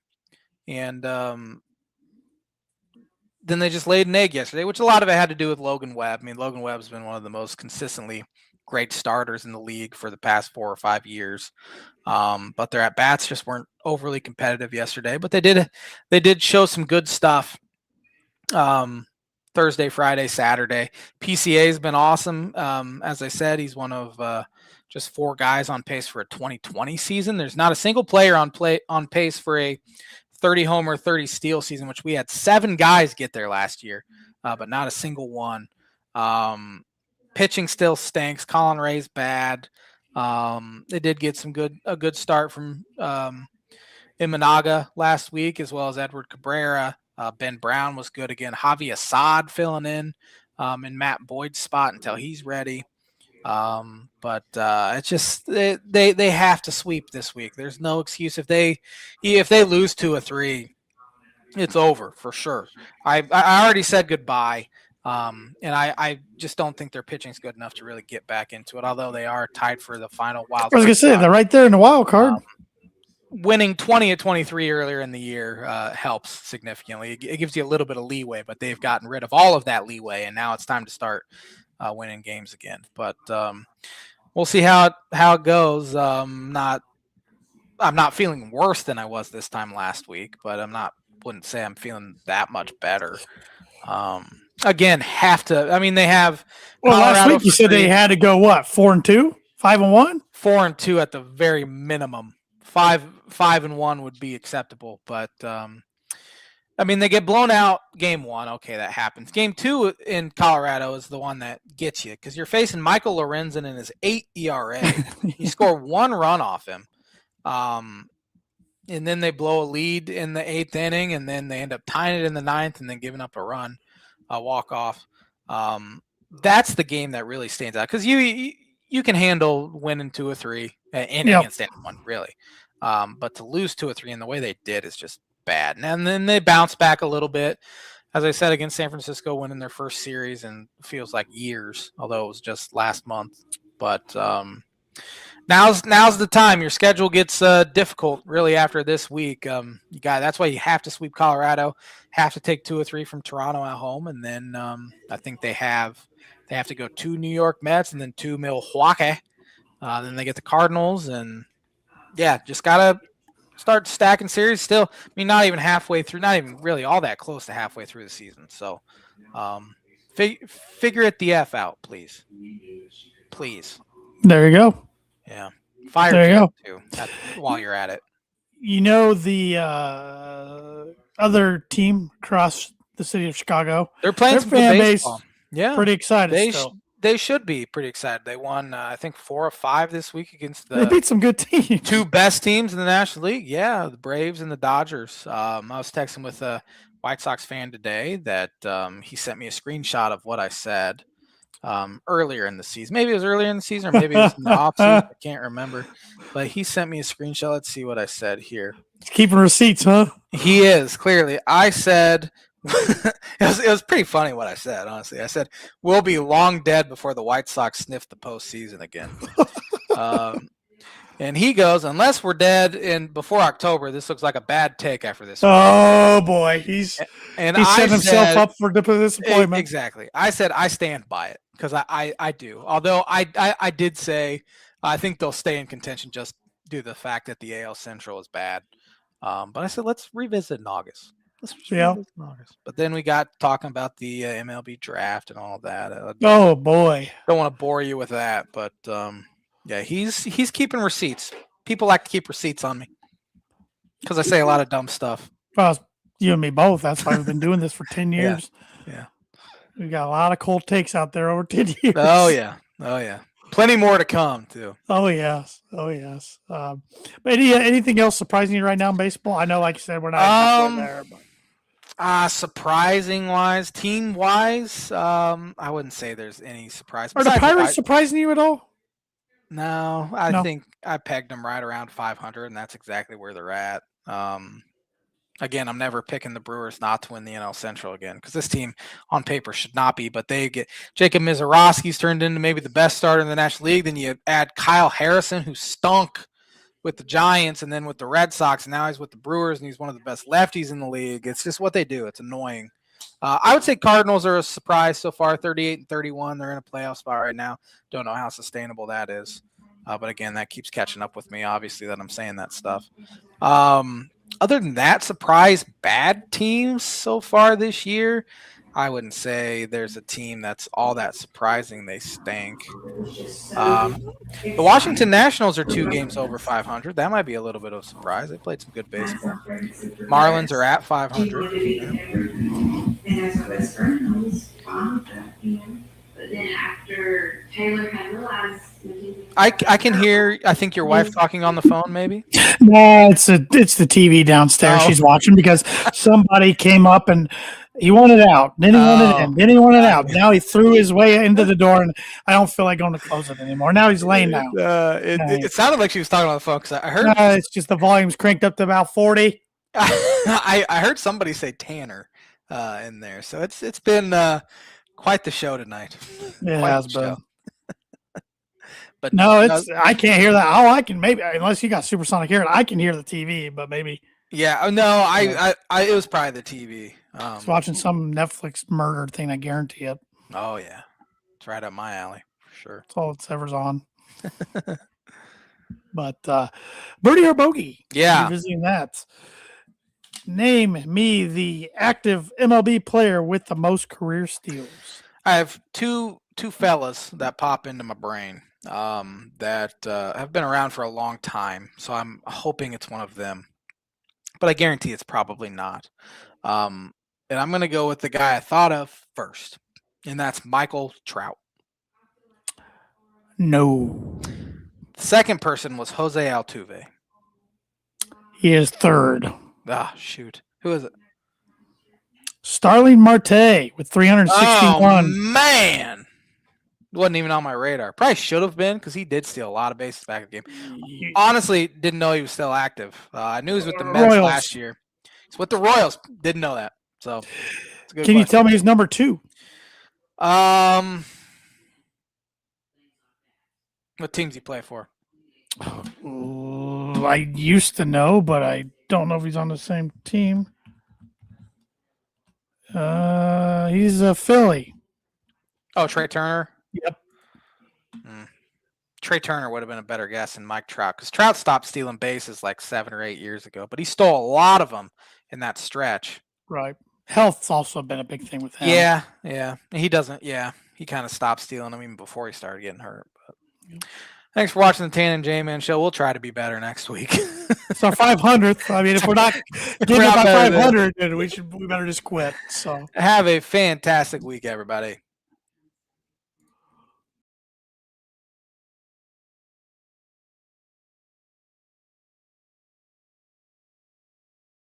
they just laid an egg yesterday, which a lot of it had to do with Logan Webb. I mean, Logan Webb's been one of the most consistently great starters in the league for the past 4 or 5 years. But their at-bats just weren't overly competitive yesterday. But they did show some good stuff Thursday, Friday, Saturday. PCA has been awesome. As I said, he's one of just 4 guys on pace for a 2020 season. There's not a single player on pace for a 30 homer, 30 steal season, which we had 7 guys get there last year, but not a single one. Pitching still stinks. Colin Ray's bad. They did get a good start from Imanaga last week, as well as Edward Cabrera. Ben Brown was good again. Javi Assad filling in Matt Boyd's spot until he's ready. But it's just they have to sweep this week. There's no excuse if they lose 2 or 3, it's over for sure. I already said goodbye, and I just don't think their pitching's good enough to really get back into it. Although they are tied for the final wild card. I was gonna say they're right there in the wild card. Winning 20 of 23 earlier in the year helps significantly. It gives you a little bit of leeway, but they've gotten rid of all of that leeway, and now it's time to start winning games again. But we'll see how it goes. I'm not feeling worse than I was this time last week, but wouldn't say I'm feeling that much better. Again, they have. Well, last week you said they had to go 4-2, 5-1, 4-2 at the very minimum. 5-1 would be acceptable, but they get blown out game 1. Okay, that happens. Game 2 in Colorado is the one that gets you because you're facing Michael Lorenzen in his 8 ERA. You score 1 run off him, and then they blow a lead in the 8th inning, and then they end up tying it in the 9th, and then giving up a run, a walk off. That's the game that really stands out because you can handle winning 2 or 3 against anyone really, but to lose 2 or 3 in the way they did is just bad. And then they bounce back a little bit, as I said, against San Francisco, winning their first series and feels like years, although it was just last month. But now's the time. Your schedule gets difficult really after this week. That's why you have to sweep Colorado, have to take 2 or 3 from Toronto at home, and then I think they have to go 2 New York Mets and then 2 Milwaukee. Then they get the Cardinals, and just gotta start stacking series still. Not even halfway through, not even really all that close to halfway through the season. So figure it the F out, please. There you go. Yeah. Fire there you go. Too, while you're at it. The other team across the city of Chicago, they're playing their some fan good base. Baseball. Yeah. Pretty excited still. They should be pretty excited. They won, I think, 4 or 5 this week against They the beat some good teams. 2 best teams in the National League. Yeah, the Braves and the Dodgers. I was texting with a White Sox fan today that he sent me a screenshot of what I said earlier in the season. Maybe it was earlier in the season, or maybe it was in the off season. I can't remember. But he sent me a screenshot. Let's see what I said here. Keeping receipts, huh? He is, clearly. I said it was pretty funny what I said, honestly. I said, we'll be long dead before the White Sox sniff the postseason again. And he goes, unless we're dead before October, this looks like a bad take after this. Oh, boy. He's set himself up for disappointment. Exactly. I said, I stand by it because I do. Although I did say, I think they'll stay in contention just due to the fact that the AL Central is bad. But I said, let's revisit in August. But then we got talking about the MLB draft and all of that. Oh, boy. Don't want to bore you with that, but yeah, he's keeping receipts. People like to keep receipts on me because I say a lot of dumb stuff. Well, you and me both. That's why we've been doing this for 10 years. Yeah. We got a lot of cold takes out there over 10 years. Oh, yeah. Plenty more to come, too. Oh, yes. But anything else surprising you right now in baseball? I know, like you said, we're not there. But. Surprising-wise, team-wise, I wouldn't say there's any surprise. Are the Pirates surprising you at all? No, I think I pegged them right around 500, and that's exactly where they're at. Again, I'm never picking the Brewers not to win the NL Central again because this team on paper should not be, but they get Jacob Mizorowski's turned into maybe the best starter in the National League. Then you add Kyle Harrison, who stunk with the Giants and then with the Red Sox, and now he's with the Brewers, and he's one of the best lefties in the league. It's just what they do. It's annoying. I would say Cardinals are a surprise so far, 38-31. They're in a playoff spot right now. Don't know how sustainable that is. But again, that keeps catching up with me, obviously, that I'm saying that stuff. Other than that, surprise bad teams so far this year, I wouldn't say there's a team that's all that surprising. They stink. The Washington Nationals are 2 games over 500. That might be a little bit of a surprise. They played some good baseball. Marlins are at 500. I can hear. I think your wife talking on the phone, maybe. No, it's the TV downstairs. She's watching because somebody came up and he wanted out. Then he wanted in. Then he wanted out. Now he threw his way into the door, and I don't feel like going to close it anymore. Now he's laying down. It sounded like she was talking on the phone because I heard. It's just the volume's cranked up to about 40. I heard somebody say Tanner in there, so it's been quite the show tonight. It has been. But no, I can't hear that. Oh, I can maybe unless you got supersonic hearing, I can hear the TV, but maybe. Yeah, no, I it was probably the TV. I was watching some Netflix murder thing. I guarantee it. Oh yeah, it's right up my alley for sure. That's all it's ever's on. But birdie or bogey? Yeah, revisiting that. Name me the active MLB player with the most career steals. I have two fellas that pop into my brain that have been around for a long time, so I'm hoping it's one of them. But I guarantee it's probably not. And I'm going to go with the guy I thought of first, and that's Michael Trout. No. The second person was Jose Altuve. He is third. Ah, shoot. Who is it? Starling Marte with 361. Oh, man. Wasn't even on my radar. Probably should have been because he did steal a lot of bases back in the game. Honestly, didn't know he was still active. I knew he was with the Mets last year. He's with the Royals. Didn't know that. So, it's a good Can you tell me his number 2? What teams he play for? I used to know, but I don't know if he's on the same team. He's a Philly. Oh, Trey Turner? Yep. Trey Turner would have been a better guess than Mike Trout because Trout stopped stealing bases like 7 or 8 years ago, but he stole a lot of them in that stretch. Right. Health's also been a big thing with him. Yeah. He doesn't. Yeah, he kind of stopped stealing them even before he started getting hurt. But thanks for watching the Tan and J-Man show. We'll try to be better next week. It's our 500th. I mean, if we're not getting by 500, then we better just quit. So have a fantastic week, everybody.